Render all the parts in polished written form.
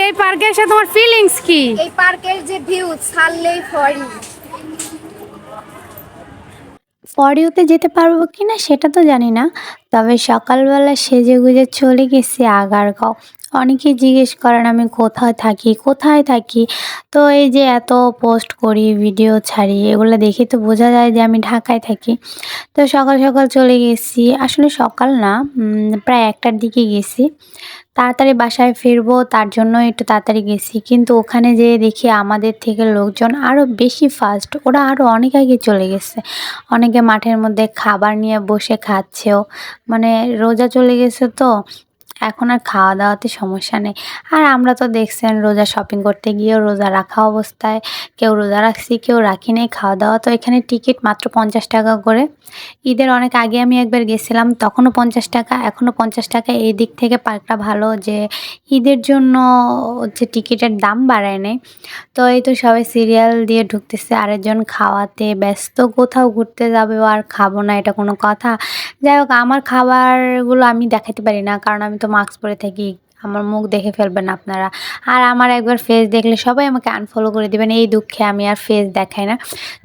এই পার্কে এসে তোমার ফিলিংস কি? এই পার্কের যে ভিউ ছাড়লেই ফরি। পরেওতে যেতে পারবো কিনা সেটা তো জানি না, তবে সকালবেলা সেজেগুজে চলে গেছি আগারগাঁও। অনেকেই জিজ্ঞেস করেন আমি কোথায় থাকি। তো এই যে এত পোস্ট করি, ভিডিও ছাড়ি, এগুলো দেখে তো বোঝা যায় যে আমি ঢাকায় থাকি। তো সকাল সকাল চলে গেছি, আসলে সকাল না, প্রায় 1টার দিকে গেছি। তাড়াতাড়ি বাসায় ফিরবো তার জন্য একটু তাড়াতাড়ি গেছি, কিন্তু ওখানে যেয়ে দেখি আমাদের থেকে লোকজন আরও বেশি ফাস্ট, ওরা আরও অনেক আগে চলে গেছে। অনেকে মাঠের মধ্যে খাবার নিয়ে বসে খাচ্ছেও, মানে রোজা চলে গেছে তো এখন আর খাওয়া দাওয়াতে সমস্যা নেই। আর আমরা তো দেখছেন রোজা শপিং করতে গিয়েও রোজা রাখা অবস্থায় কেউ রোজা রাখছি কেউ রাখি নেই। খাওয়া দাওয়া তো এখানে টিকিট মাত্র 50 টাকা করে। ঈদের অনেক আগে আমি একবার গেছিলাম, তখনও 50 টাকা, এখনও 50 টাকা। এই দিক থেকে পার্কটা ভালো যে ঈদের জন্য হচ্ছে টিকিটের দাম বাড়ায় নেই। তো এই তো সবাই সিরিয়াল দিয়ে ঢুকতেছে, আরেকজন খাওয়াতে ব্যস্ত। কোথাও ঘুরতে যাবে আর খাবো না, এটা কোনো কথা? যাই হোক, আমার খাবারগুলো আমি দেখাতে পারি না, কারণ আমি তো মাস্ক পরে থাকি। আমার মুখ দেখে ফেলবেন আপনারা, আর আমার একবার ফেস দেখলে সবাই আমাকে আনফলো করে দিবেন। এই দুঃখে আমি আর ফেস দেখাই না।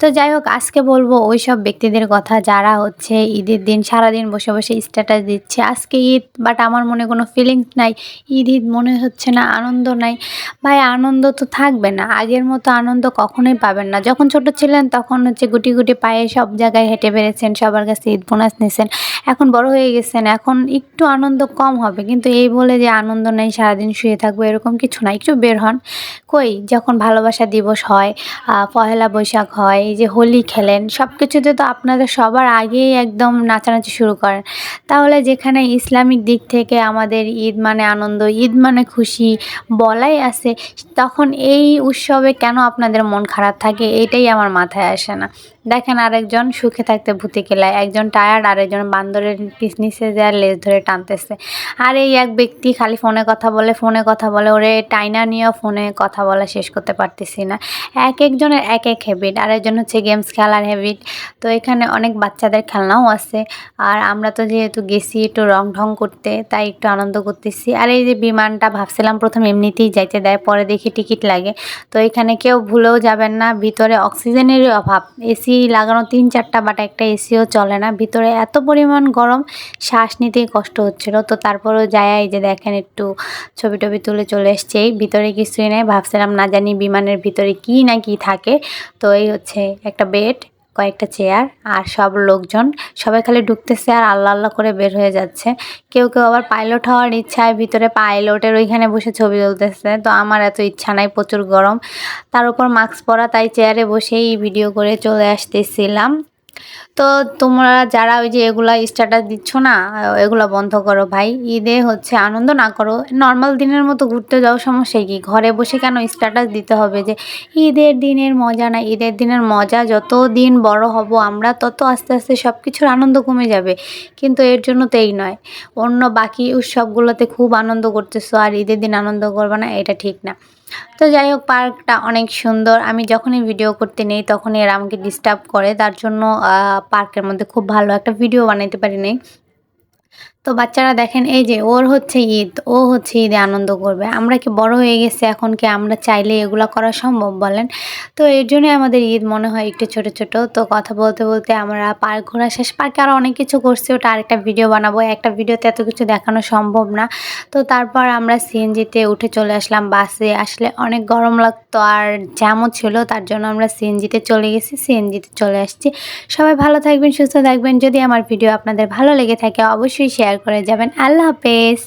তো যাই হোক, আজকে বলবো ওই সব ব্যক্তিদের কথা যারা হচ্ছে ঈদের দিন সারাদিন বসে বসে স্ট্যাটাস দিচ্ছে আজকে ঈদ, বাট আমার মনে কোনো ফিলিংস নাই। ঈদ ঈদ মনে হচ্ছে না, আনন্দ নাই। ভাই, আনন্দ তো থাকবে না, আগের মতো আনন্দ কখনোই পাবেন না। যখন ছোট ছিলেন তখন হচ্ছে গুটি গুটি পায়ে সব জায়গায় হেঁটে বেড়েছেন, সবার কাছে ঈদ বোনাস নিয়েছেন। এখন বড় হয়ে গেছেন, এখন একটু আনন্দ কম হবে, কিন্তু এই বলে যে আনন্দ নেই, সারাদিন শুয়ে থাকবো, এরকম কিছু না। একটু বের হন। কই, যখন ভালোবাসা দিবস হয়, পহেলা বৈশাখ হয়, এই যে হোলি খেলেন, সব কিছুতে তো আপনাদের সবার আগেই একদম নাচানাচি শুরু করেন। তাহলে যেখানে ইসলামিক দিক থেকে আমাদের ঈদ মানে আনন্দ, ঈদ মানে খুশি বলাই আছে, তখন এই উৎসবে কেন আপনাদের মন খারাপ থাকে, এইটাই আমার মাথায় আসে না। দেখেন, আরেকজন সুখে থাকতে ভূতে কেলায়, একজন টায়ার্ড, আরেকজন বান্দরের নিচে যায় লেজ ধরে টানতেছে। আর এই এক ব্যক্তি খালি ফোনে কথা বলে, ওরে টাইনা নিয়েও ফোনে কথা বলা শেষ করতে পারতেছি না। এক একজনের এক এক হ্যাবিট, আরেকজন হচ্ছে গেমস খেলার হ্যাবিট। তো এখানে অনেক বাচ্চাদের খেলনাও আছে, আর আমরা তো যেহেতু গেছি একটু রং ঢং করতে, তাই একটু আনন্দ করতেছি। আর এই যে বিমানটা, ভাবছিলাম প্রথম এমনিতেই যাইতে দেয়, পরে দেখি টিকিট লাগে। তো এখানে কেউ ভুলেও যাবেন না, ভিতরে অক্সিজেনেরই অভাব। এসি লাগানো 3-4টা, বাট একটা এসিও চলে না, ভিতরে এত পরিমাণ গরম, শ্বাস নিতেই কষ্ট হচ্ছিল। তো তারপরেও যায়, এই যে দেখেন একটু ছবি টবি তুলে চলে এসছে। ভিতরে কিছুই নেই, ভাবছিলাম না জানি বিমানের ভিতরে কি না কি থাকে। তো এই হচ্ছে একটা বেড, কয়েকটা চেয়ার, আর সব লোকজন, সবাই খালি ঢুকতেছে আর আল্লাহ আল্লাহ করে বের হয়ে যাচ্ছে। কেউ কেউ আবার পাইলট হওয়ার ইচ্ছায় ভিতরে পাইলটের ওইখানে বসে ছবি তুলতেছে। তো আমার এত ইচ্ছা নাই, প্রচুর গরম, তার উপর মাস্ক পরা, তাই চেয়ারে বসেই ভিডিও করে চলে আসতেছিলাম। তো তোমরা যারা ওই যে এগুলা স্ট্যাটাস দিচ্ছ না, এগুলা বন্ধ করো ভাই। ঈদে হচ্ছে আনন্দ না করো, নর্মাল দিনের মতো ঘুরতে যাও, সমস্যা কি? ঘরে বসে কেন স্ট্যাটাস দিতে হবে যে ঈদের দিনের মজা না? ঈদের দিনের মজা, যত দিন বড় হব আমরা তত আস্তে আস্তে সব কিছুর আনন্দ কমে যাবে। কিন্তু এর জন্য তো এই নয়, অন্য বাকি উৎসবগুলোতে খুব আনন্দ করতেছো আর ঈদের দিন আনন্দ করবে না, এটা ঠিক না। তো যাই হোক, পার্কটা অনেক সুন্দর। আমি যখনই ভিডিও করতে নেই তখনই এরা আমাকে ডিস্টার্ব করে, তার জন্য পার্কের মধ্যে খুব ভালো একটা ভিডিও বানাইতে পারি নাই। তো বাচ্চারা দেখেন, এই যে ওর হচ্ছে ঈদ, ও হচ্ছে ঈদে আনন্দ করবে। আমরা কি বড় হয়ে গেছি এখন, কি আমরা চাইলে এগুলো করা সম্ভব বলেন? তো এর জন্যই আমাদের ঈদ মনে হয় একটু ছোট ছোট। তো কথা বলতে বলতে আমরা পার্ক ঘোরা শেষ। পার্কে আরও অনেক কিছু করছি, ওটা আরেকটা ভিডিও বানাবো, একটা ভিডিওতে এত কিছু দেখানো সম্ভব না। তো তারপর আমরা সিএনজিতে উঠে চলে আসলাম। বাসে আসলে অনেক গরম লাগতো আর জ্যামও ছিল, তার জন্য আমরা সিএনজিতে চলে গেছি, সিএনজিতে চলে আসছি। সবাই ভালো থাকবেন, সুস্থ থাকবেন। যদি আমার ভিডিও আপনাদের ভালো লেগে থাকে অবশ্যই শেয়ার করে যাবেন। আল্লাহ হাফেজ।